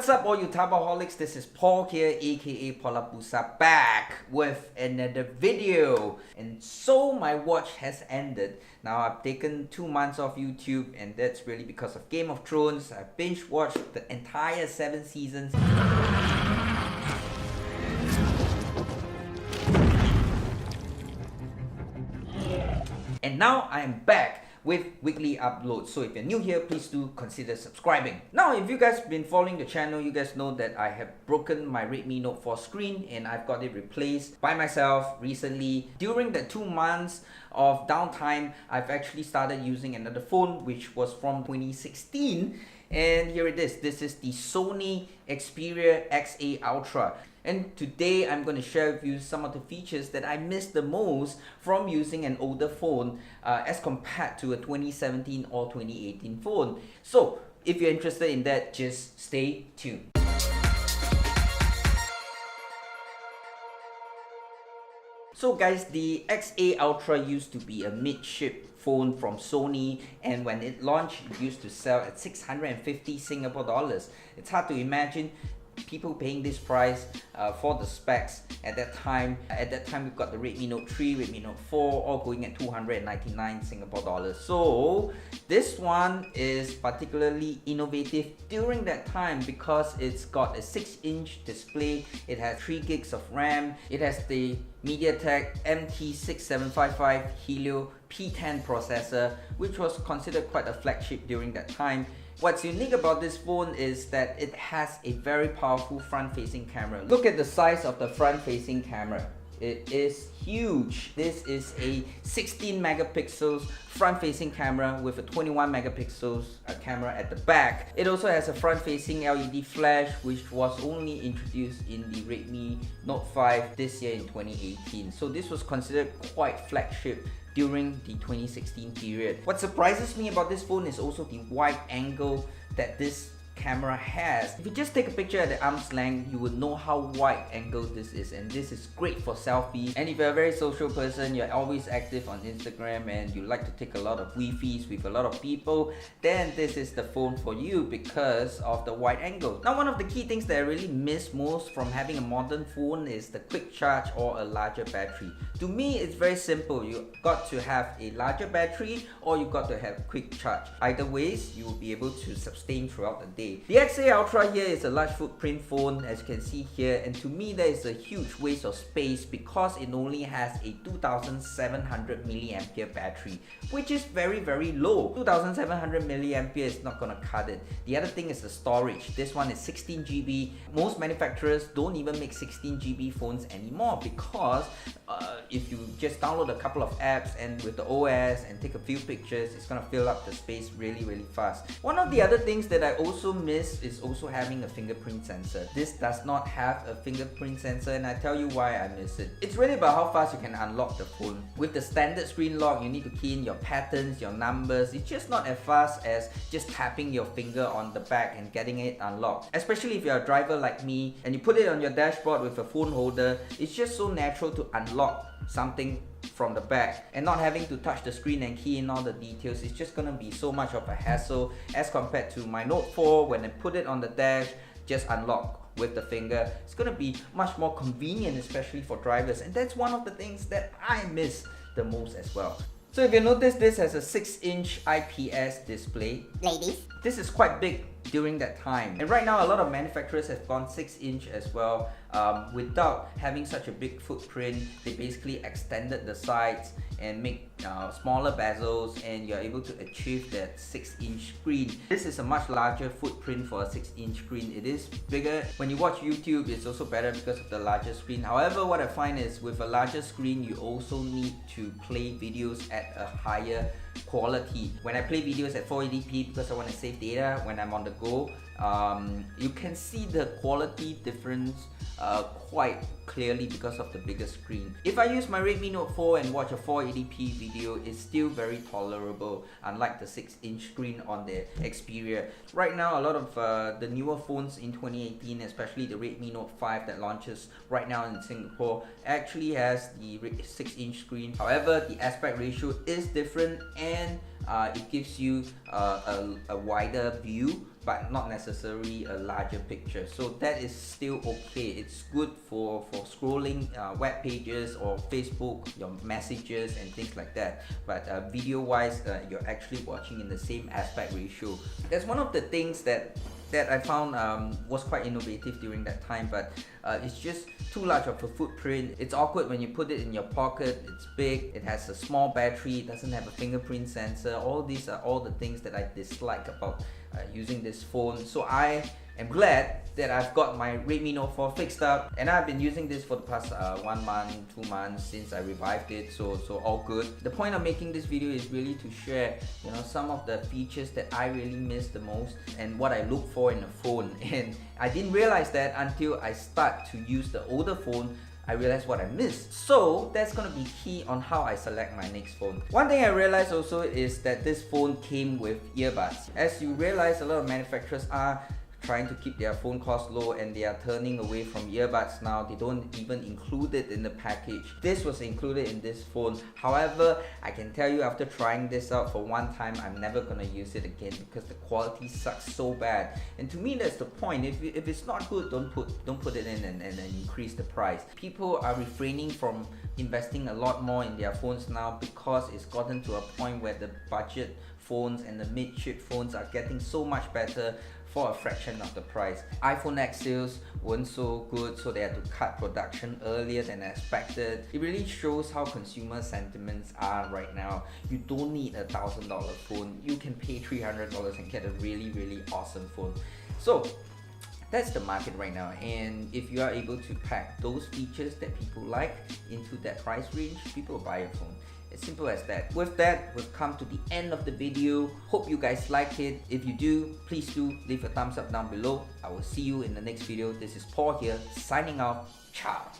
What's up, all you Taobaholics? This is Paul here, aka Paulabusa, back with another video. And so my watch has ended. Now I've taken 2 months off YouTube, and that's really because of Game of Thrones. I binge watched the entire 7 seasons. And now I am back with weekly uploads. So if you're new here, please do consider subscribing. Now, if you guys been following the channel, you guys know that I have broken my Redmi Note 4 screen and I've got it replaced by myself recently. During the 2 months of downtime, I've actually started using another phone which was from 2016, and here it is. This is the Sony Xperia XA Ultra. And today I'm going to share with you some of the features that I missed the most from using an older phone as compared to a 2017 or 2018 phone. So if you're interested in that, just stay tuned. So guys, the XA Ultra used to be a mid-ship phone from Sony, and when it launched, it used to sell at 650 Singapore dollars. It's hard to imagine people paying this price for the specs at that time. At that time, we've got the Redmi Note 3, Redmi Note 4, all going at 299 Singapore dollars. So this one is particularly innovative during that time because it's got a 6-inch display, it has 3 gigs of RAM, it has the MediaTek MT6755 Helio P10 processor, which was considered quite a flagship during that time. What's unique about this phone is that it has a very powerful front-facing camera. Look at the size of the front-facing camera. It is huge. This is a 16 megapixels front-facing camera with a 21 megapixels camera at the back. It also has a front-facing LED flash, which was only introduced in the Redmi Note 5 this year in 2018. So this was considered quite flagship during the 2016 period. What surprises me about this phone is also the wide angle that this camera has. If you just take a picture at the arm's length, you would know how wide angle this is, and this is great for selfies. And if you're a very social person, you're always active on Instagram and you like to take a lot of Wi-Fis with a lot of people, then this is the phone for you because of the wide angle. Now, one of the key things that I really miss most from having a modern phone is the quick charge or a larger battery. To me, it's very simple. You got to have a larger battery or you got to have quick charge. Either ways, you will be able to sustain throughout the day. The XA Ultra here is a large footprint phone, as you can see here, and to me that is a huge waste of space because it only has a 2700 mAh battery, which is very low. 2700 mAh is not gonna cut it. The other thing is the storage. This one is 16 GB. Most manufacturers don't even make 16 GB phones anymore because if you just download a couple of apps and with the OS and take a few pictures, it's gonna fill up the space really fast. One of the other things that I also miss is also having a fingerprint sensor. This does not have a fingerprint sensor, and I tell you why I miss it. It's really about how fast you can unlock the phone. With the standard screen lock, you need to key in your patterns, your numbers. It's just not as fast as just tapping your finger on the back and getting it unlocked. Especially if you're a driver like me and you put it on your dashboard with a phone holder, it's just so natural to unlock something from the back, and not having to touch the screen and key in all the details. It's just gonna be so much of a hassle as compared to my Note 4. When I put it on the dash, just unlock with the finger. It's gonna be much more convenient, especially for drivers, and that's one of the things that I miss the most as well. So if you notice, this has a 6-inch IPS display. Ladies, this is quite big during that time, and right now a lot of manufacturers have gone 6-inch as well. Without having such a big footprint, they basically extended the sides and make smaller bezels, and you're able to achieve that 6-inch screen. This is a much larger footprint for a 6-inch screen. It is bigger. When you watch YouTube, it's also better because of the larger screen. However, what I find is with a larger screen, you also need to play videos at a higher quality. When I play videos at 480p because I want to save data when I'm on the go, you can see the quality difference quite clearly because of the bigger screen. If I use my Redmi Note 4 and watch a 480p video, it's still very tolerable, unlike the 6-inch screen on the Xperia. Right now, a lot of the newer phones in 2018, especially the Redmi Note 5 that launches right now in Singapore, actually has the 6-inch screen. However, the aspect ratio is different, and it gives you a wider view but not necessarily a larger picture. So that is still okay. It's good for scrolling web pages or Facebook, your messages and things like that. But video wise, you're actually watching in the same aspect ratio. That's one of the things that I found was quite innovative during that time, but it's just too large of a footprint. It's awkward when you put it in your pocket. It's big, it has a small battery, it doesn't have a fingerprint sensor. All these are all the things that I dislike about using this phone. So I am glad that I've got my Redmi Note 4 fixed up, and I've been using this for the past 1 month, 2 months since I revived it, so all good. The point of making this video is really to share, you know, some of the features that I really miss the most and what I look for in a phone. And I didn't realize that until I start to use the older phone. I realized what I missed. So that's gonna be key on how I select my next phone. One thing I realized also is that this phone came with earbuds. As you realize, a lot of manufacturers are trying to keep their phone costs low, and they are turning away from earbuds now. They don't even include it in the package. This was included in this phone. However, I can tell you, after trying this out for one time, I'm never gonna use it again because the quality sucks so bad. And to me, that's the point. If it's not good, don't put it in and increase the price. People are refraining from investing a lot more in their phones now because it's gotten to a point where the budget phones and the mid-chip phones are getting so much better for a fraction of the price. iPhone X sales weren't so good, so they had to cut production earlier than expected. It really shows how consumer sentiments are right now. You don't need a $1,000 phone. You can pay $300 and get a really awesome phone. So that's the market right now, and if you are able to pack those features that people like into that price range, people will buy your phone. It's simple as that. With that, we've come to the end of the video. Hope you guys liked it. If you do, please do leave a thumbs up down below. I will see you in the next video. This is Paul here, signing out. Ciao.